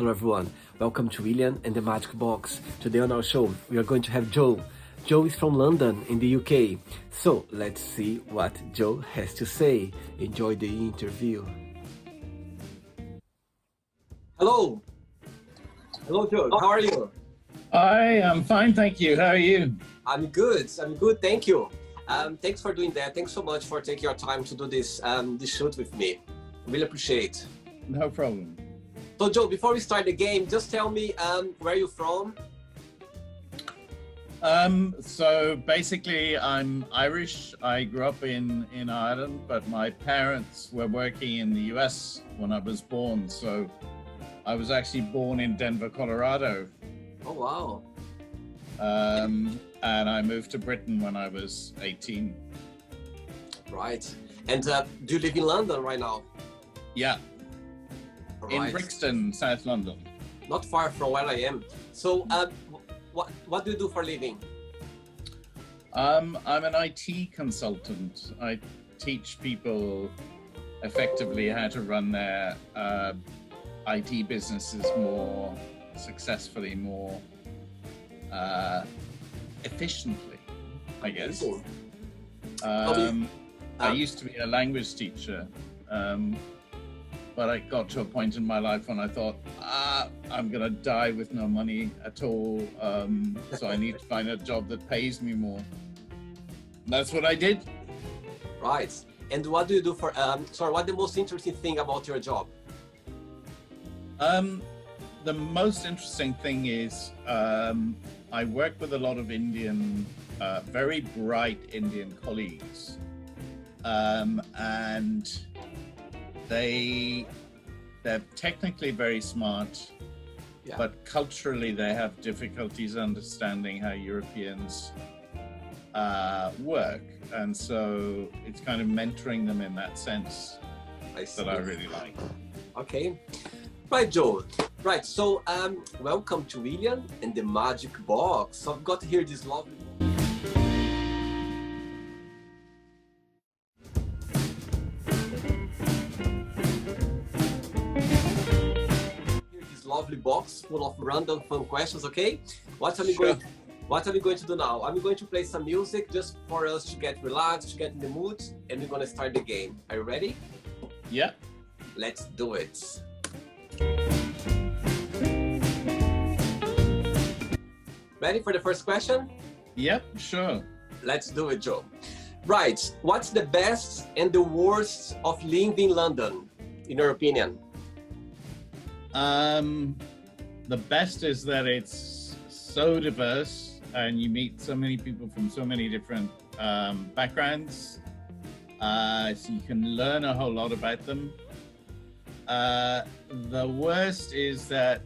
Hello everyone, welcome to William and the Magic Box. Today on our show, we are going to have Joe. Joe is from London in the UK. So let's see what Joe has to say. Enjoy the interview. Hello. Hello Joe, how are you? Hi, I'm fine, thank you. How are you? I'm good, thank you. Thanks for doing that. Thanks so much for taking your time to do this shoot with me. Really appreciate. No problem. So Joe, before we start the game, just tell me where you're from. So basically I'm Irish. I grew up in Ireland, but my parents were working in the US when I was born. So I was actually born in Denver, Colorado. Oh, wow. And I moved to Britain when I was 18. Right. And do you live in London right now? Yeah. Right. In Brixton, South London. Not far from where I am. So what do you do for a living? I'm an IT consultant. I teach people effectively how to run their IT businesses more successfully, more efficiently, I guess. I used to be a language teacher, but I got to a point in my life when I thought, I'm gonna die with no money at all, so I need to find a job that pays me more. And that's what I did. Right. And what do you do for, what's the most interesting thing about your job? The most interesting thing is I work with a lot of Indian, very bright Indian colleagues, and they're technically very smart, yeah, but culturally they have difficulties understanding how Europeans work, and so it's kind of mentoring them in that sense that I really like. Okay. Right, Joe. Right, so welcome to William and the Magic Box. So I've got here this lovely box full of random fun questions, okay? What are we going to do now? I'm going to play some music just for us to get relaxed, to get in the mood, and we're going to start the game. Are you ready? Yeah. Let's do it. Ready for the first question? Yep, sure. Let's do it, Joe. Right, what's the best and the worst of living in London, in your opinion? The best is that it's so diverse and you meet so many people from so many different backgrounds, so you can learn a whole lot about them. The worst is that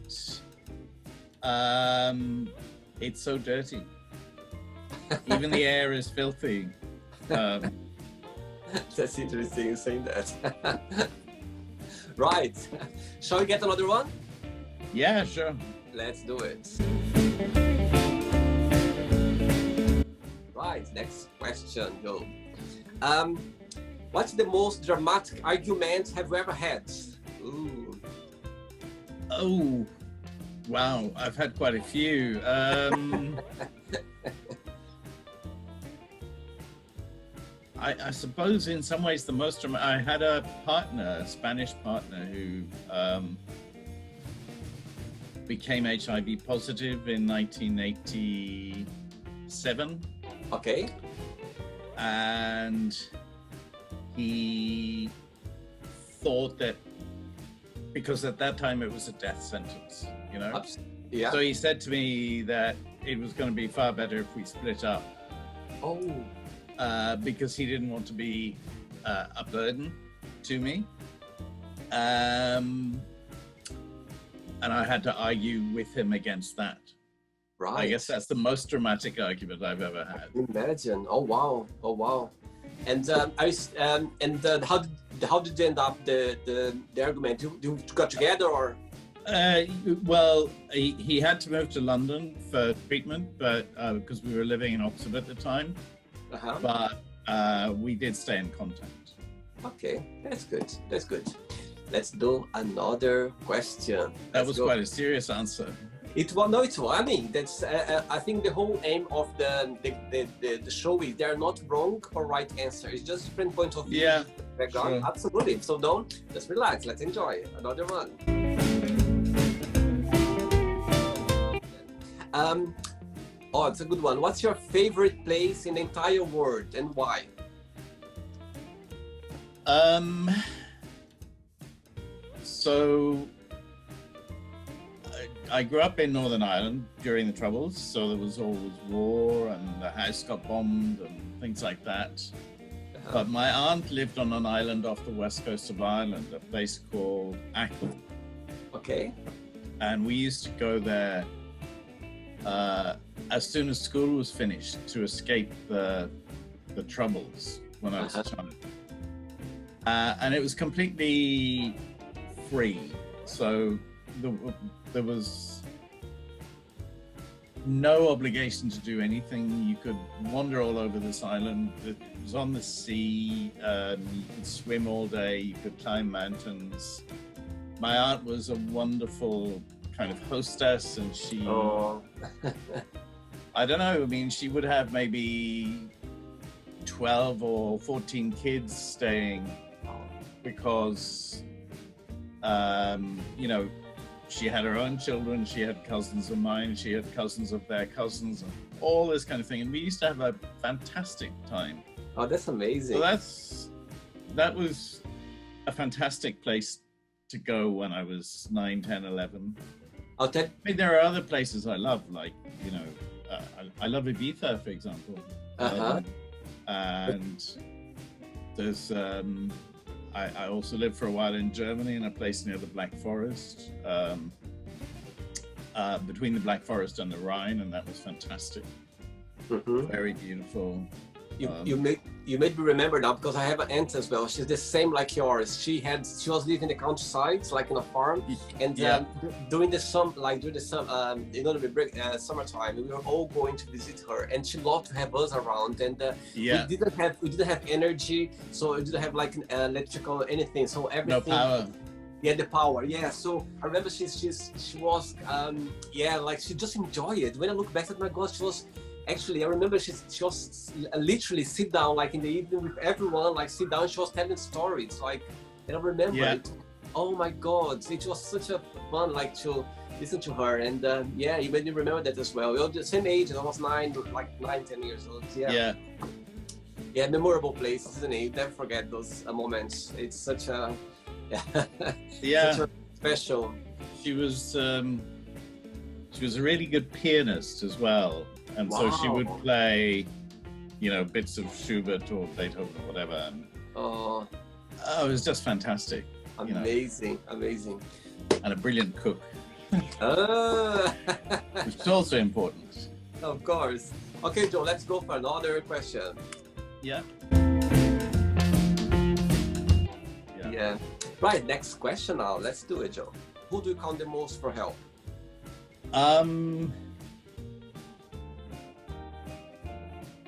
it's so dirty. Even the air is filthy. That's interesting you saying that. Right. Shall we get another one? Yeah, sure. Let's do it. Right, next question, Joe. What's the most dramatic argument have you ever had? Ooh. Oh, wow, I've had quite a few. I suppose in some ways the most dramatic, I had a partner, a Spanish partner who became HIV positive in 1987. Okay. And he thought that, because at that time it was a death sentence, you know? Yeah. So he said to me that it was going to be far better if we split up. Oh. Because he didn't want to be a burden to me. And I had to argue with him against that. Right. I guess that's the most dramatic argument I've ever had. Imagine. Oh wow. Oh wow. And how did you end up the argument? You got together or? Well, he had to move to London for treatment, but because we were living in Oxford at the time. Uh-huh. But we did stay in contact. Okay, that's good. That's good. let's do another question. That was quite a serious answer. It was no, it was. I mean, that's. I think the whole aim of the show is there are not wrong or right answer. It's just different point of view. Yeah, background. sure. Absolutely. So don't just relax. Let's enjoy another one. Oh, it's a good one. What's your favorite place in the entire world and why? So I grew up in Northern Ireland during the Troubles, so there was always war and the house got bombed and things like that. But my aunt lived on an island off the west coast of Ireland, a place called Achill. Okay. And we used to go there as soon as school was finished to escape the Troubles when I was a child. And it was completely free. So there was no obligation to do anything. You could wander all over this island. It was on the sea. You could swim all day. You could climb mountains. My aunt was a wonderful kind of hostess, and she, I don't know, I mean, she would have maybe 12 or 14 kids staying because, you know, she had her own children, she had cousins of mine, she had cousins of their cousins, and all this kind of thing. And we used to have a fantastic time. Oh, that's amazing. So that was a fantastic place to go when I was 9, 10, 11. I'll tell. I mean, there are other places I love, like, you know, I love Ibiza, for example. And there's, I also lived for a while in Germany in a place near the Black Forest, between the Black Forest and the Rhine, and that was fantastic. Very beautiful. You made me remember now because I have an aunt as well. She's the same like yours. She was living in the countryside, like in a farm, and during the summertime, we were all going to visit her, and she loved to have us around. And we didn't have energy, so we didn't have like electrical anything. So everything. No power. Yeah, the power. Yeah, so I remember she was like she just enjoyed it. When I look back at my God, she was. Actually, I remember she was literally sit down like in the evening with everyone, like sit down. She was telling stories, like, and I remember it. Oh my God, it was such a fun, like to listen to her. And you made me remember that as well. We were the same age, and I was 9, 10 years old. Yeah, memorable places, isn't it? You never forget those moments. It's such a such a special. She was a really good pianist as well. And so she would play, you know, bits of Schubert or Beethoven or whatever. And, it was just fantastic. Amazing, amazing. And a brilliant cook. Which is also important. Of course. Okay, Joe, let's go for another question. Yeah. Right, next question now. Let's do it, Joe. Who do you count the most for help?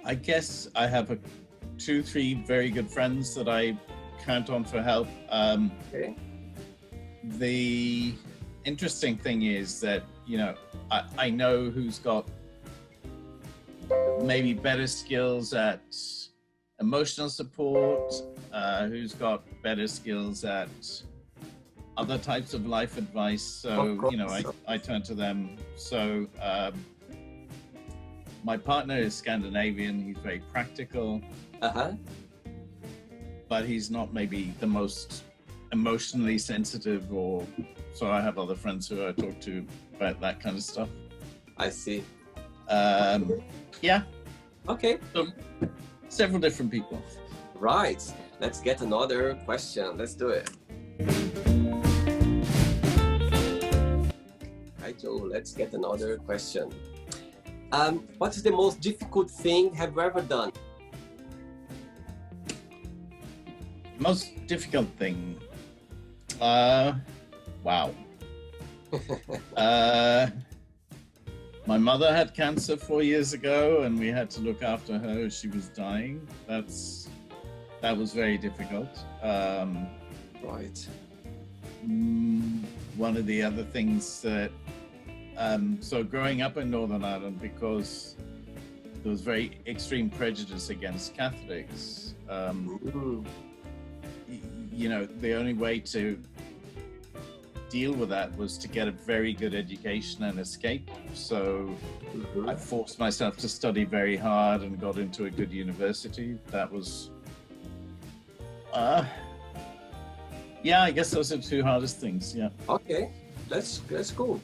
I guess I have 2, 3 very good friends that I count on for help. The interesting thing is that, you know, I know who's got maybe better skills at emotional support, who's got better skills at other types of life advice. So, you know, I turn to them. So, my partner is Scandinavian. He's very practical, but he's not maybe the most emotionally sensitive, so I have other friends who I talk to about that kind of stuff. I see. Yeah. Okay. So, several different people. Right. Let's get another question. Let's do it. Hi, Joe. Let's get another question. What is the most difficult thing have you ever done? Most difficult thing? Wow. My mother had cancer 4 years ago, and we had to look after her as she was dying. That was very difficult. Right. one of the other things that, so growing up in Northern Ireland, because there was very extreme prejudice against Catholics, you know, the only way to deal with that was to get a very good education and escape. So I forced myself to study very hard and got into a good university. That was, yeah, I guess those are the two hardest things. Yeah. Okay, that's cool.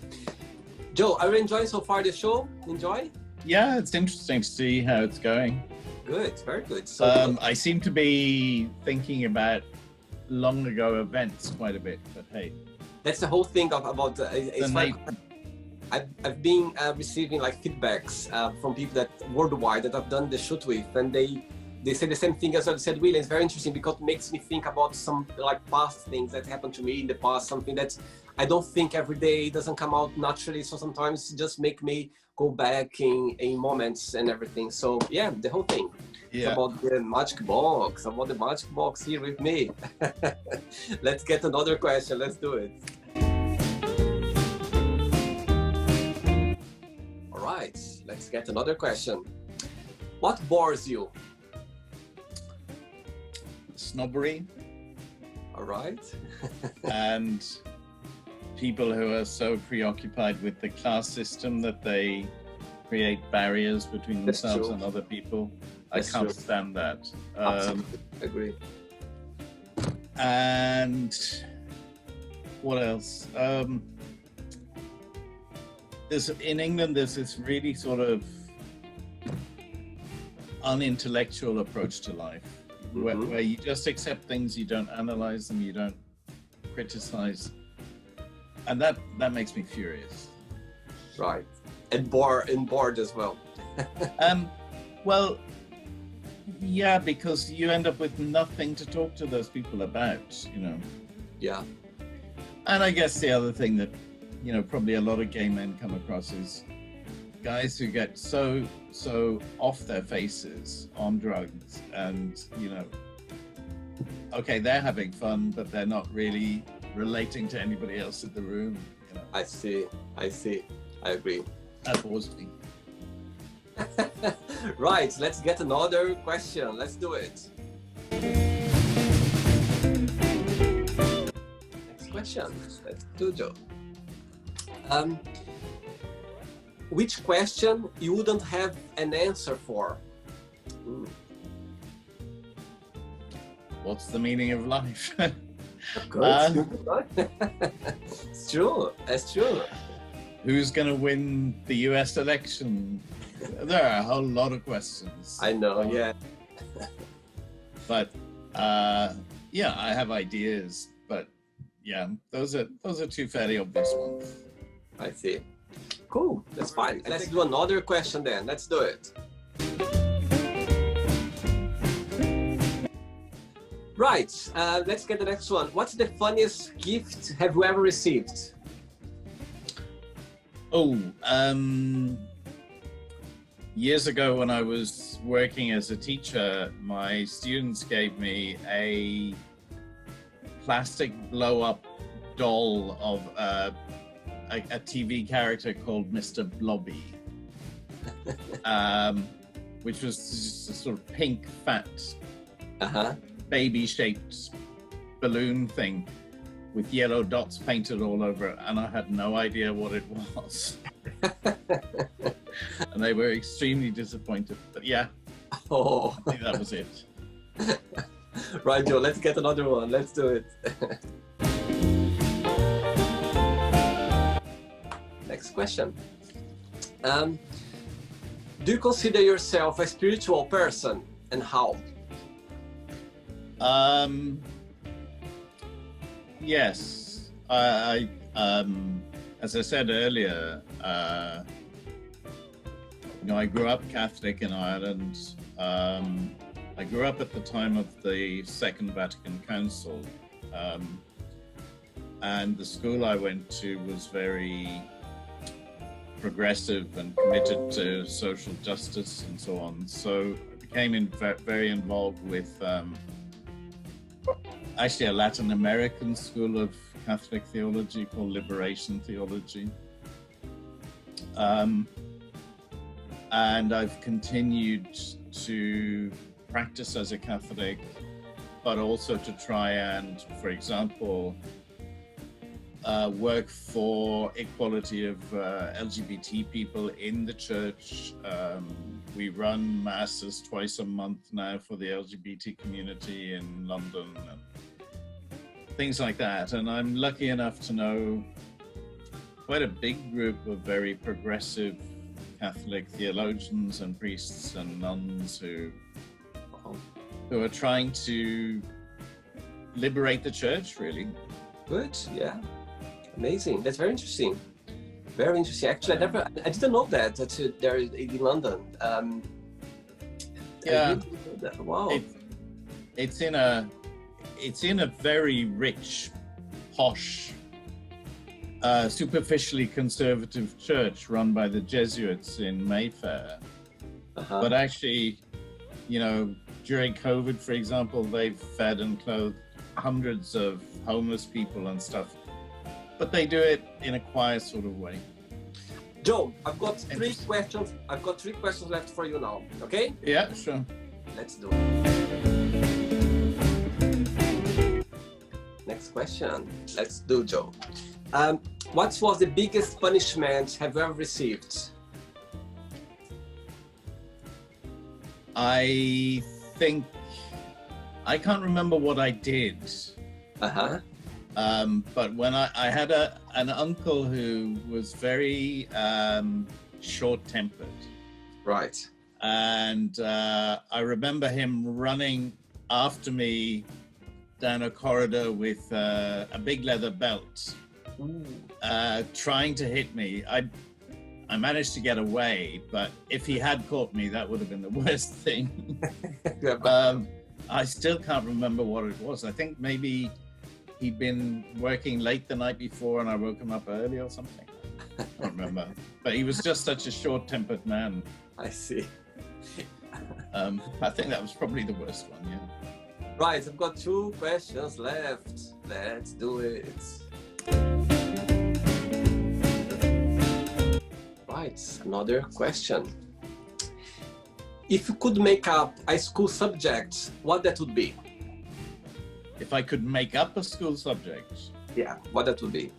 Joe, are you enjoying so far the show? Enjoy? Yeah, it's interesting to see how it's going. Good, very good. So I seem to be thinking about long ago events quite a bit, but hey. That's the whole thing about it's like I've been receiving like feedbacks from people that worldwide that I've done the shoot with, and they say the same thing as I said. William, it's very interesting because it makes me think about some like past things that happened to me in the past, something that I don't think every day, doesn't come out naturally. So sometimes it just make me go back in moments and everything. So yeah, the whole thing. Yeah. About the magic box here with me. Let's get another question. Let's do it. All right, let's get another question. What bores you? Snobbery. All right. And people who are so preoccupied with the class system that they create barriers between themselves and other people. I can't stand that. Agree. And what else? In England, there's this really sort of unintellectual approach to life, where you just accept things, you don't analyze them, you don't criticize, and that makes me furious. Right, and bored as well. Well. Yeah, because you end up with nothing to talk to those people about, you know. Yeah. And I guess the other thing that, you know, probably a lot of gay men come across is guys who get so off their faces on drugs, and, you know, okay, they're having fun, but they're not really relating to anybody else in the room, you know. I see. I agree. That bores me. Right, let's get another question. Let's do it. Next question. Let's do Joe. Which question you wouldn't have an answer for? What's the meaning of life? It's true. That's true. Who's going to win the US election? There are a whole lot of questions. I know, yeah. But yeah, I have ideas, but yeah, those are two fairly obvious ones. I see. Cool, that's fine. Let's do another question then. Let's do it. Right, let's get the next one. What's the funniest gift have you ever received? Oh, years ago when I was working as a teacher, my students gave me a plastic blow-up doll of a TV character called Mr. Blobby, which was just a sort of pink, fat, baby-shaped balloon thing with yellow dots painted all over it, and I had no idea what it was. And they were extremely disappointed, but yeah, I think that was it. Right, Joe, let's get another one. Let's do it. Next question. Do you consider yourself a spiritual person, and how? Yes, I as I said earlier, you know, I grew up Catholic in Ireland. I grew up at the time of the Second Vatican Council, and the school I went to was very progressive and committed to social justice and so on. So I became very involved with actually a Latin American school of Catholic theology called liberation theology. And I've continued to practice as a Catholic, but also to try and, for example, work for equality of LGBT people in the church. We run masses twice a month now for the LGBT community in London and things like that. And I'm lucky enough to know quite a big group of very progressive Catholic theologians and priests and nuns who are trying to liberate the church, really. Good, yeah. Amazing. That's very interesting. Very interesting. Actually, I didn't know that there is in London. Yeah. Wow. It's in a very rich, posh, superficially conservative church run by the Jesuits in Mayfair. But actually, you know, during COVID, for example, they've fed and clothed hundreds of homeless people and stuff. But they do it in a quiet sort of way. Joe, I've got three questions. I've got 3 questions left for you now. Okay? Yeah, sure. Let's do it. Next question. Let's do, Joe. What was the biggest punishment have you ever received? I think I can't remember what I did. But when I had an uncle who was very short-tempered. Right. And I remember him running after me down a corridor with a big leather belt, trying to hit me. I managed to get away, but if he had caught me, that would have been the worst thing. I still can't remember what it was. I think maybe he'd been working late the night before and I woke him up early or something. I don't remember. But he was just such a short-tempered man. I see. I think that was probably the worst one, yeah. Right, I've got 2 questions left. Let's do it. Right, another question. If you could make up a school subject, what that would be? If I could make up a school subject? Yeah, what that would be?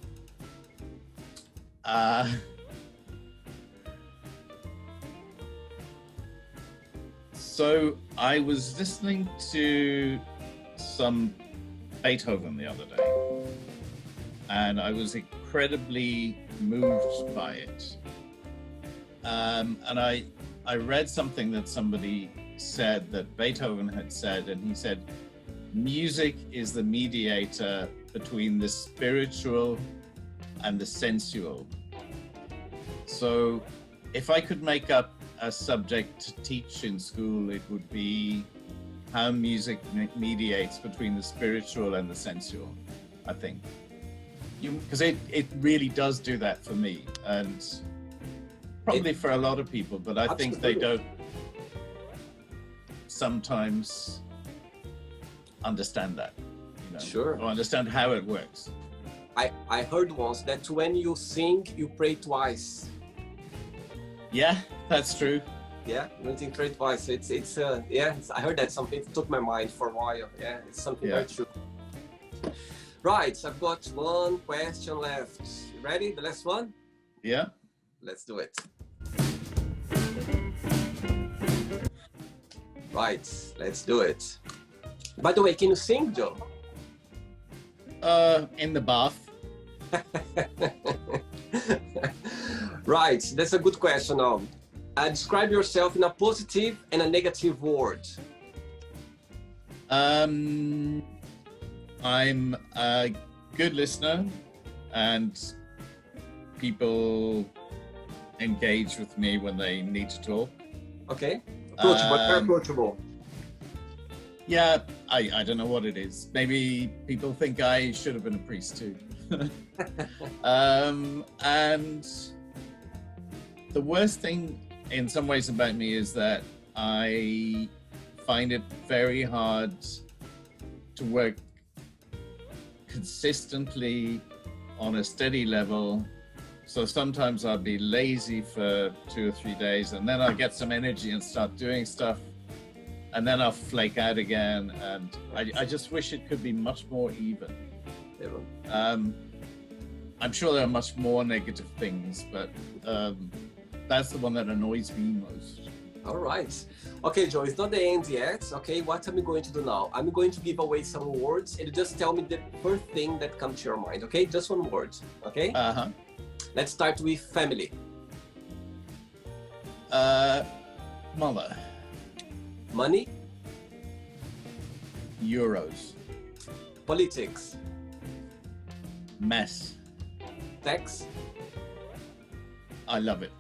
So I was listening to some Beethoven the other day, and I was incredibly moved by it. And I read something that somebody said that Beethoven had said, and he said, music is the mediator between the spiritual and the sensual. So if I could make up a subject to teach in school, it would be how music mediates between the spiritual and the sensual, I think. Because it really does do that for me, and probably for a lot of people, but I think they don't sometimes understand that, you know, Sure. or understand how it works. I heard once that when you sing, you pray twice. Yeah, that's true. Yeah, you sing pray twice. I heard that something took my mind for a while. Yeah, it's something very true. Right, I've got 1 question left. You ready? The last one? Yeah. Let's do it. Right, let's do it. By the way, can you sing, Joe? In the bath. Right, that's a good question now. Describe yourself in a positive and a negative word. I'm a good listener, and people engage with me when they need to talk. Okay, approachable, very approachable. Yeah, I don't know what it is. Maybe people think I should have been a priest too. And the worst thing in some ways about me is that I find it very hard to work consistently on a steady level. So sometimes I'll be lazy for 2 or 3 days, and then I'll get some energy and start doing stuff, and then I'll flake out again. And I just wish it could be much more even. I'm sure there are much more negative things, but that's the one that annoys me most. All right. Okay, Joe, it's not the end yet. Okay, what am I going to do now? I'm going to give away some words, and you just tell me the first thing that comes to your mind. Okay, just one word. Okay. Let's start with family. Mother. Money. Euros. Politics. Mess. Tax. I love it.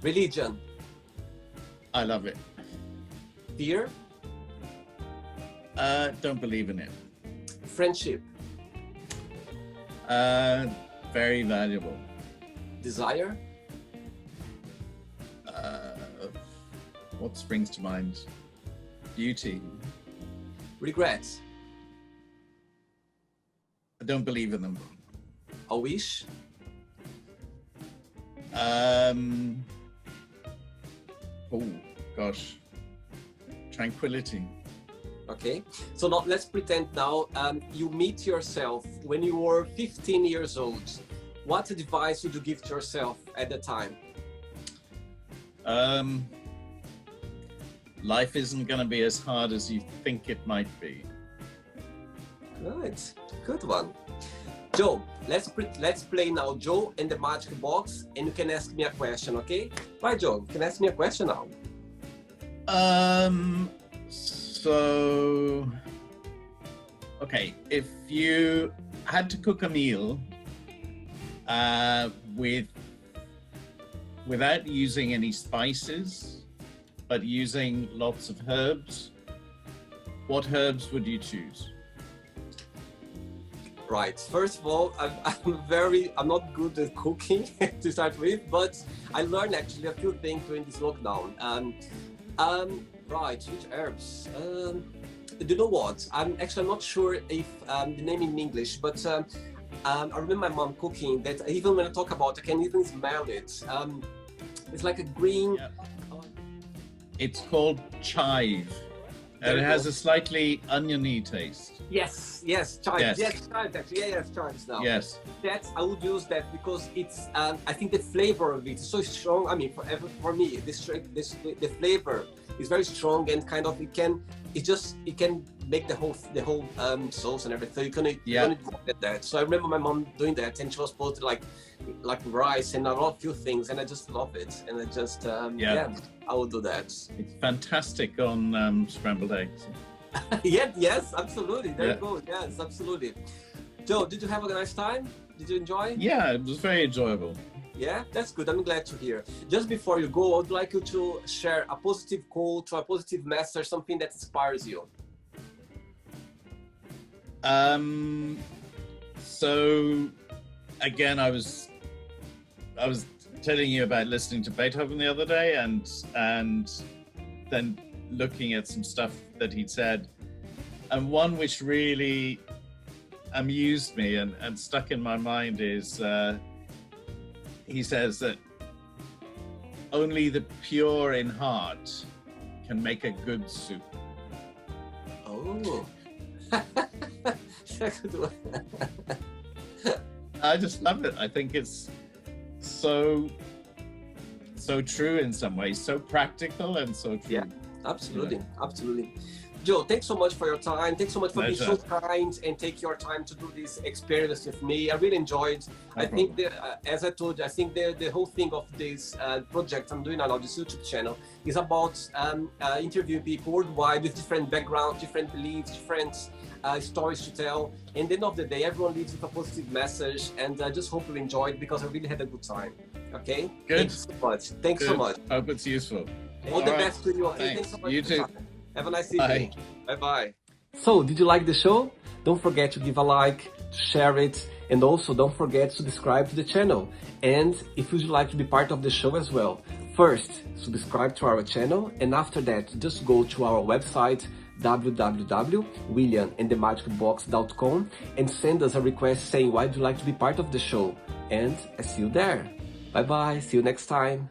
Religion. I love it. Fear. Don't believe in it. Friendship. Very valuable. Desire. What springs to mind? Beauty. Regrets. I don't believe in them. A wish. Oh gosh. Tranquility. Okay, so now let's pretend now you meet yourself when you were 15 years old. What advice would you give to yourself at the time? Life isn't going to be as hard as you think it might be. Good one. Joe, let's play now Joe and the Magic Box, and you can ask me a question, okay? Right, Joe, you can ask me a question now. So, okay, if you had to cook a meal without using any spices, but using lots of herbs, what herbs would you choose? Right. First of all, I'm not good at cooking to start with, but I learned actually a few things during this lockdown. Right, which herbs? Do you know what? I'm not sure if the name in English, but I remember my mom cooking that even when I talk about it, I can even smell it. It's like a green... Yeah. It's called chive, and it has a slightly oniony taste. Yes, chives. Yes, chives actually. Yes, chives now. Yes. I would use that because it's. I think the flavor of it is so strong. I mean, for me, the flavor is very strong and kind of it can make the whole sauce and everything. You can get that. So I remember my mom doing that, and she was put like rice and a few things, and I just love it. And I just I would do that. It's fantastic on scrambled eggs. Yes, absolutely. There you go. Yes, absolutely. Joe, did you have a nice time? Did you enjoy? Yeah, it was very enjoyable. Yeah, that's good. I'm glad to hear. Just before you go, I would like you to share a positive quote or a positive message, something that inspires you. So again, I was telling you about listening to Beethoven the other day, and then looking at some stuff that he'd said, and one which really amused me and stuck in my mind is he says that only the pure in heart can make a good soup. Oh. I just love it. I think it's so true in some ways, so practical and so true. Yeah, absolutely. Joe, thanks so much for your time. Thanks so much for being so kind and take your time to do this experience with me. I really enjoyed. I think, as I told you, I think the whole thing of this project I'm doing now, this YouTube channel, is about interviewing people worldwide with different backgrounds, different beliefs, different stories to tell. And at the end of the day, everyone leaves with a positive message. And I just hope you enjoyed, because I really had a good time. Okay? Good. Thanks so much. Thanks so much. Hope it's useful. All the best to you. Okay? Thanks so much. You too. Have a nice evening. Bye-bye. So, did you like the show? Don't forget to give a like, share it, and also don't forget to subscribe to the channel. And if you'd like to be part of the show as well, first, subscribe to our channel, and after that, just go to our website, www.williamandthemagicbox.com and send us a request saying why you'd like to be part of the show. And I see you there. Bye bye, see you next time.